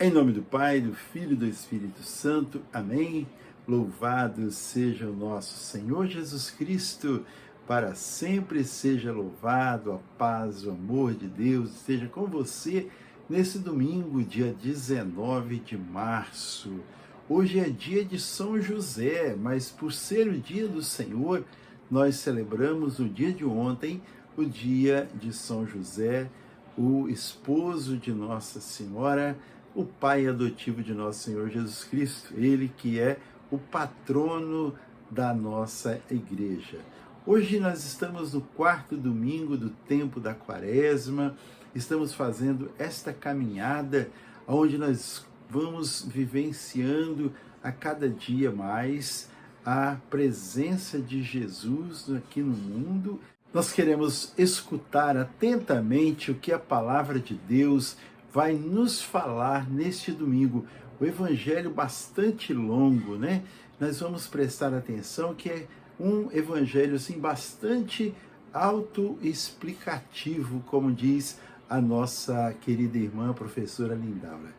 Em nome do Pai, do Filho e do Espírito Santo. Amém. Louvado seja o nosso Senhor Jesus Cristo, para sempre seja louvado. A paz, o amor de Deus esteja com você nesse domingo, dia 19 de março. Hoje é dia de São José, mas por ser o dia do Senhor, nós celebramos no dia de ontem o dia de São José, o esposo de Nossa Senhora, o pai adotivo de nosso Senhor Jesus Cristo, ele que é o patrono da nossa igreja. Hoje nós estamos no quarto domingo do tempo da Quaresma, estamos fazendo esta caminhada onde nós vamos vivenciando a cada dia mais a presença de Jesus aqui no mundo. Nós queremos escutar atentamente o que a palavra de Deus vai nos falar neste domingo. O evangelho bastante longo, né? Nós vamos prestar atenção que é um evangelho assim bastante autoexplicativo, como diz a nossa querida irmã, professora Lindaura.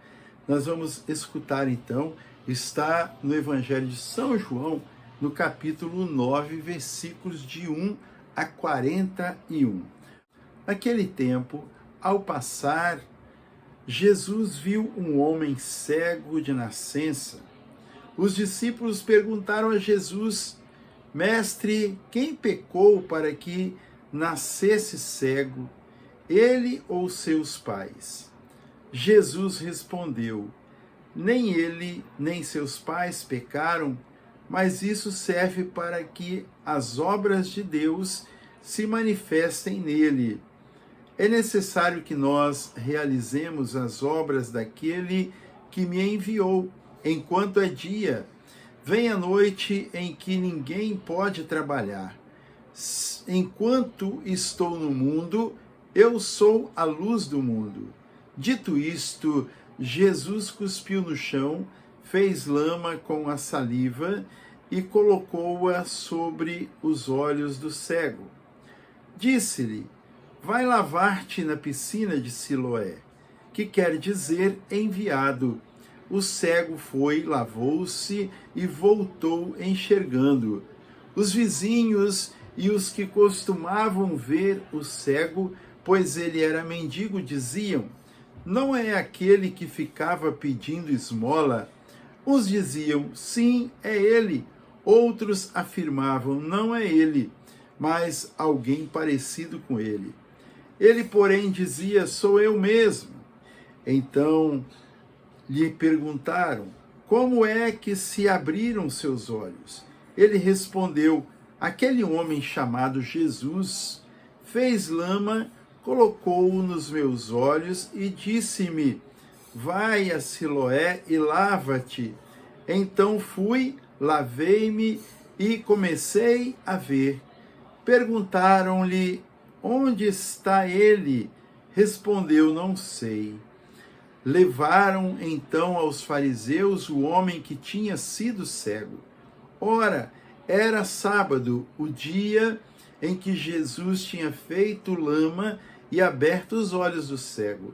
Nós vamos escutar então, está no evangelho de São João, no capítulo 9, versículos de 1 a 41. Naquele tempo, ao passar, Jesus viu um homem cego de nascença. Os discípulos perguntaram a Jesus: Mestre, quem pecou para que nascesse cego, ele ou seus pais? Jesus respondeu: Nem ele, nem seus pais pecaram, mas isso serve para que as obras de Deus se manifestem nele. É necessário que nós realizemos as obras daquele que me enviou, enquanto é dia. Vem a noite em que ninguém pode trabalhar. Enquanto estou no mundo, eu sou a luz do mundo. Dito isto, Jesus cuspiu no chão, fez lama com a saliva e colocou-a sobre os olhos do cego. Disse-lhe: Vai lavar-te na piscina de Siloé, que quer dizer enviado. O cego foi, lavou-se e voltou enxergando. Os vizinhos e os que costumavam ver o cego, pois ele era mendigo, diziam: Não é aquele que ficava pedindo esmola? Uns diziam: Sim, é ele. Outros afirmavam: Não é ele, mas alguém parecido com ele. Ele, porém, dizia: Sou eu mesmo. Então lhe perguntaram: Como é que se abriram seus olhos? Ele respondeu: Aquele homem chamado Jesus fez lama, colocou-o nos meus olhos e disse-me: Vai a Siloé e lava-te. Então fui, lavei-me e comecei a ver. Perguntaram-lhe: Onde está ele? Respondeu: Não sei. Levaram então aos fariseus o homem que tinha sido cego. Ora, era sábado, o dia em que Jesus tinha feito lama e aberto os olhos do cego.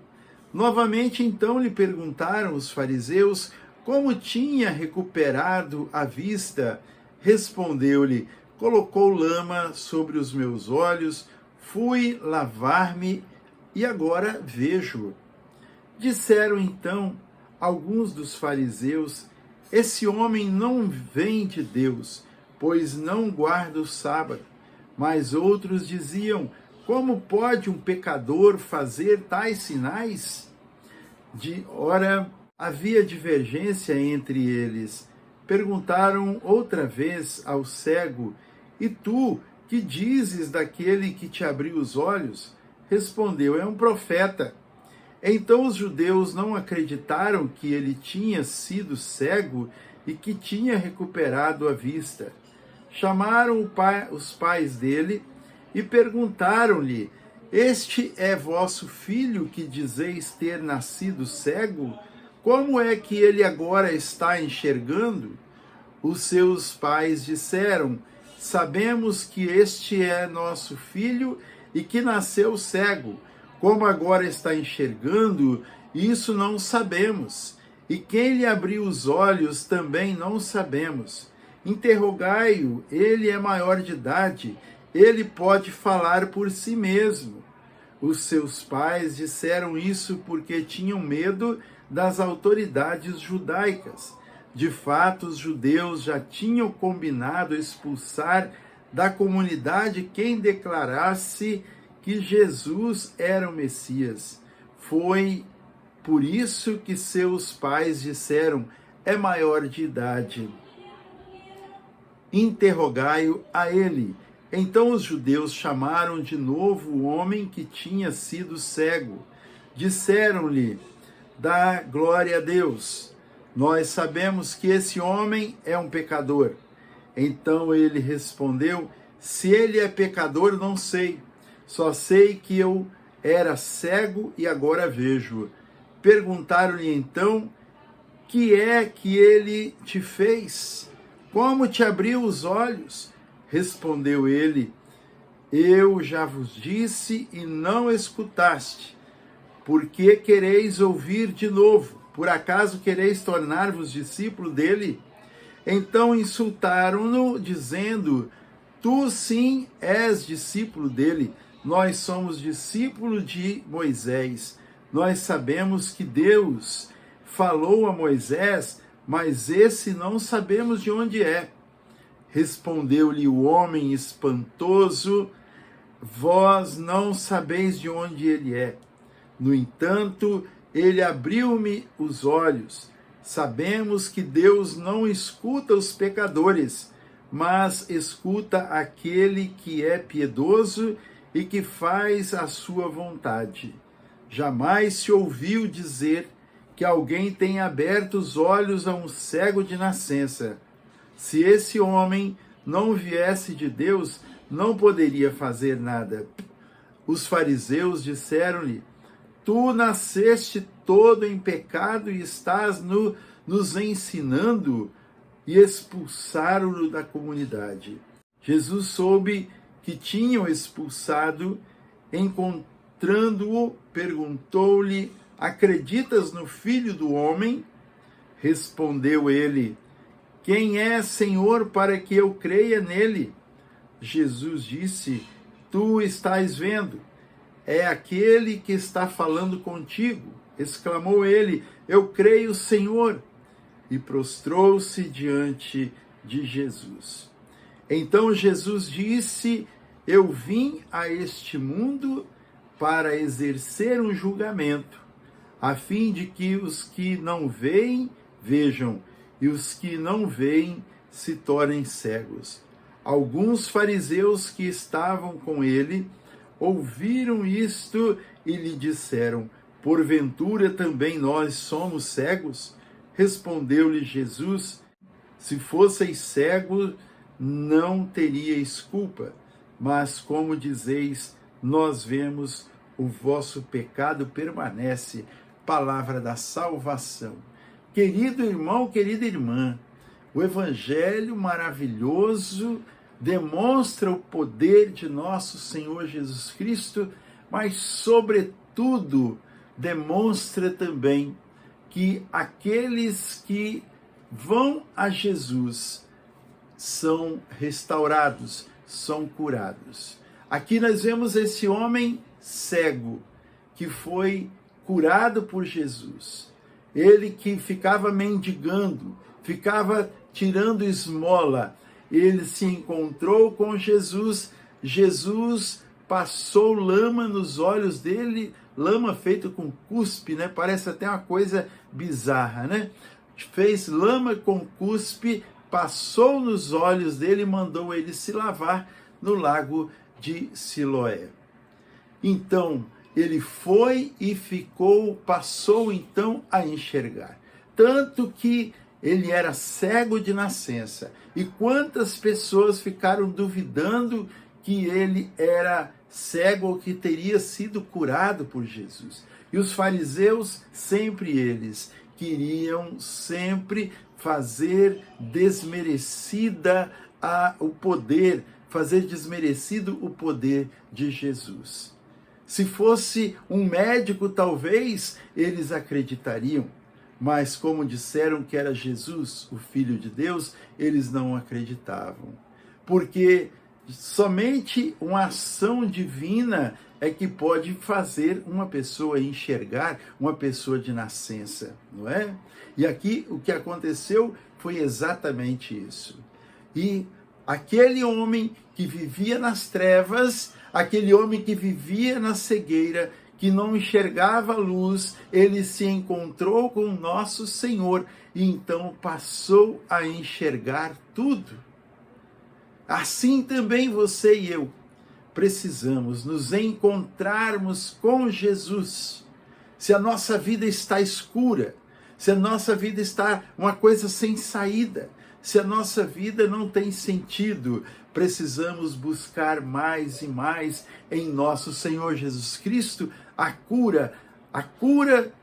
Novamente então lhe perguntaram os fariseus como tinha recuperado a vista. Respondeu-lhe: Colocou lama sobre os meus olhos, fui lavar-me e agora vejo. Disseram então alguns dos fariseus: Esse homem não vem de Deus, pois não guarda o sábado. Mas outros diziam: Como pode um pecador fazer tais sinais? Ora, havia divergência entre eles. Perguntaram outra vez ao cego: E tu, que dizes daquele que te abriu os olhos? Respondeu: É um profeta. Então os judeus não acreditaram que ele tinha sido cego e que tinha recuperado a vista. Chamaram os pais dele e perguntaram-lhe: Este é vosso filho que dizeis ter nascido cego? Como é que ele agora está enxergando? Os seus pais disseram: Sabemos que este é nosso filho e que nasceu cego. Como agora está enxergando, isso não sabemos. e quem lhe abriu os olhos também não sabemos. Interrogai-o, ele é maior de idade, ele pode falar por si mesmo. Os seus pais disseram isso porque tinham medo das autoridades judaicas. De fato, os judeus já tinham combinado expulsar da comunidade quem declarasse que Jesus era o Messias. Foi por isso que seus pais disseram: é maior de idade. Interrogai-o a ele. Então os judeus chamaram de novo o homem que tinha sido cego. Disseram-lhe: dá glória a Deus. Nós sabemos que esse homem é um pecador. Então ele respondeu: se ele é pecador, não sei. Só sei que eu era cego e agora vejo. Perguntaram-lhe então: que é que ele te fez? Como te abriu os olhos? Respondeu ele: eu já vos disse e não escutaste. Por que quereis ouvir de novo? Por acaso quereis tornar-vos discípulo dele? Então insultaram-no, dizendo: tu sim és discípulo dele, nós somos discípulos de Moisés. Nós sabemos que Deus falou a Moisés, mas esse não sabemos de onde é. Respondeu-lhe o homem espantoso: vós não sabeis de onde ele é. No entanto, ele abriu-me os olhos. Sabemos que Deus não escuta os pecadores, mas escuta aquele que é piedoso e que faz a sua vontade. Jamais se ouviu dizer que alguém tenha aberto os olhos a um cego de nascença. Se esse homem não viesse de Deus, não poderia fazer nada. Os fariseus disseram-lhe: tu nasceste todo em pecado e estás nos ensinando, e expulsaram-no da comunidade. Jesus soube que tinham expulsado, encontrando-o, perguntou-lhe: acreditas no Filho do Homem? Respondeu ele: quem é, Senhor, para que eu creia nele? Jesus disse: tu estás vendo. É aquele que está falando contigo. Exclamou ele: eu creio, Senhor. E prostrou-se diante de Jesus. Então Jesus disse: eu vim a este mundo para exercer um julgamento, a fim de que os que não veem, vejam, e os que não veem se tornem cegos. Alguns fariseus que estavam com ele ouviram isto e lhe disseram: porventura também nós somos cegos? Respondeu-lhe Jesus: se fosseis cegos, não teríeis culpa. Mas como dizeis, nós vemos, o vosso pecado permanece. Palavra da salvação. Querido irmão, querida irmã, o Evangelho maravilhoso demonstra o poder de nosso Senhor Jesus Cristo, mas, sobretudo, demonstra também que aqueles que vão a Jesus são restaurados, são curados. Aqui nós vemos esse homem cego que foi curado por Jesus. Ele que ficava mendigando, ficava tirando esmola, ele se encontrou com Jesus. Jesus passou lama nos olhos dele, lama feita com cuspe, né? Parece até uma coisa bizarra, né? Fez lama com cuspe, passou nos olhos dele e mandou ele se lavar no lago de Siloé. Então, ele foi e passou então a enxergar. Tanto que ele era cego de nascença. E quantas pessoas ficaram duvidando que ele era cego ou que teria sido curado por Jesus. E os fariseus, sempre eles, queriam sempre fazer fazer desmerecido o poder de Jesus. Se fosse um médico, talvez eles acreditariam, Mas como disseram que era Jesus, o Filho de Deus, eles não acreditavam. Porque somente uma ação divina é que pode fazer uma pessoa enxergar uma pessoa de nascença, não é? E aqui o que aconteceu foi exatamente isso. E aquele homem que vivia nas trevas, aquele homem que vivia na cegueira, que não enxergava a luz, ele se encontrou com o nosso Senhor e então passou a enxergar tudo. Assim também você e eu precisamos nos encontrarmos com Jesus. Se a nossa vida está escura, se a nossa vida está uma coisa sem saída, se a nossa vida não tem sentido, precisamos buscar mais e mais em nosso Senhor Jesus Cristo a cura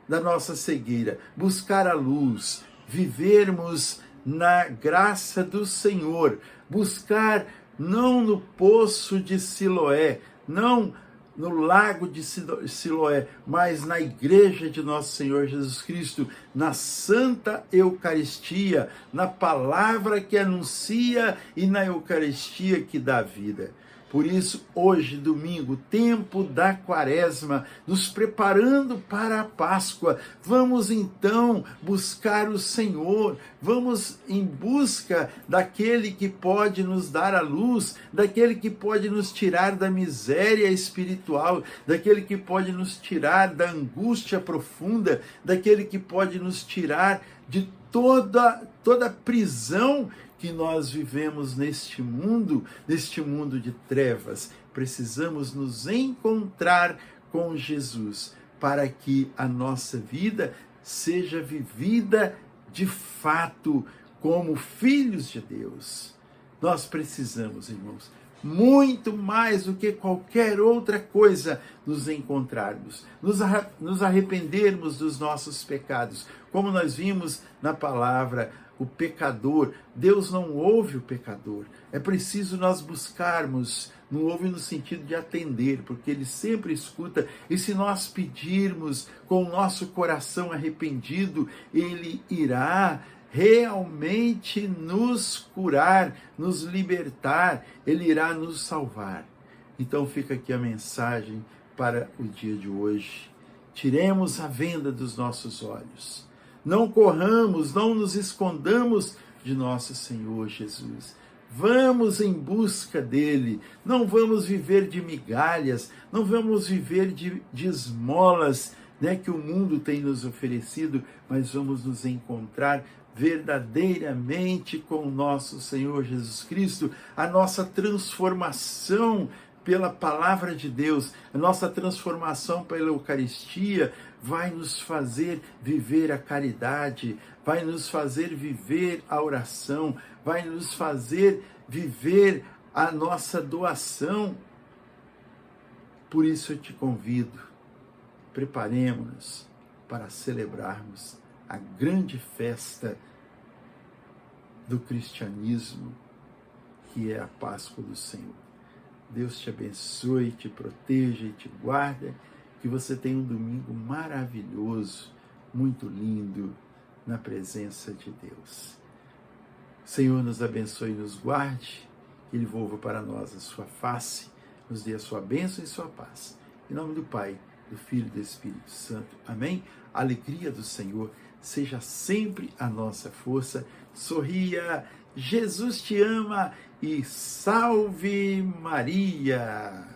da nossa cegueira, buscar a luz, vivermos na graça do Senhor, buscar não no poço de Siloé, não no lago de Siloé, mas na igreja de nosso Senhor Jesus Cristo, na Santa Eucaristia, na palavra que anuncia e na Eucaristia que dá vida. Por isso, hoje, domingo, tempo da Quaresma, nos preparando para a Páscoa, vamos então buscar o Senhor, vamos em busca daquele que pode nos dar a luz, daquele que pode nos tirar da miséria espiritual, daquele que pode nos tirar da angústia profunda, daquele que pode nos tirar de toda prisão que nós vivemos neste mundo de trevas. Precisamos nos encontrar com Jesus para que a nossa vida seja vivida de fato como filhos de Deus. Nós precisamos, irmãos, muito mais do que qualquer outra coisa, nos encontrarmos, nos arrependermos dos nossos pecados. Como nós vimos na palavra, o pecador, Deus não ouve o pecador. É preciso nós buscarmos, não ouve no sentido de atender, porque Ele sempre escuta, e se nós pedirmos com o nosso coração arrependido, Ele irá realmente nos curar, nos libertar, Ele irá nos salvar. Então fica aqui a mensagem para o dia de hoje. Tiremos a venda dos nossos olhos. Não corramos, não nos escondamos de nosso Senhor Jesus. Vamos em busca dele. Não vamos viver de migalhas, não vamos viver de esmolas, que o mundo tem nos oferecido, mas vamos nos encontrar verdadeiramente com o nosso Senhor Jesus Cristo, a nossa transformação pela palavra de Deus, a nossa transformação pela Eucaristia vai nos fazer viver a caridade, vai nos fazer viver a oração, vai nos fazer viver a nossa doação. Por isso eu te convido, preparemos-nos para celebrarmos a grande festa do cristianismo, que é a Páscoa do Senhor. Deus te abençoe, te proteja e te guarde, que você tenha um domingo maravilhoso, muito lindo, na presença de Deus. O Senhor nos abençoe e nos guarde, que Ele volva para nós a sua face, nos dê a sua bênção e sua paz. Em nome do Pai, do Filho e do Espírito Santo. Amém? A alegria do Senhor seja sempre a nossa força. Sorria, Jesus te ama e salve Maria!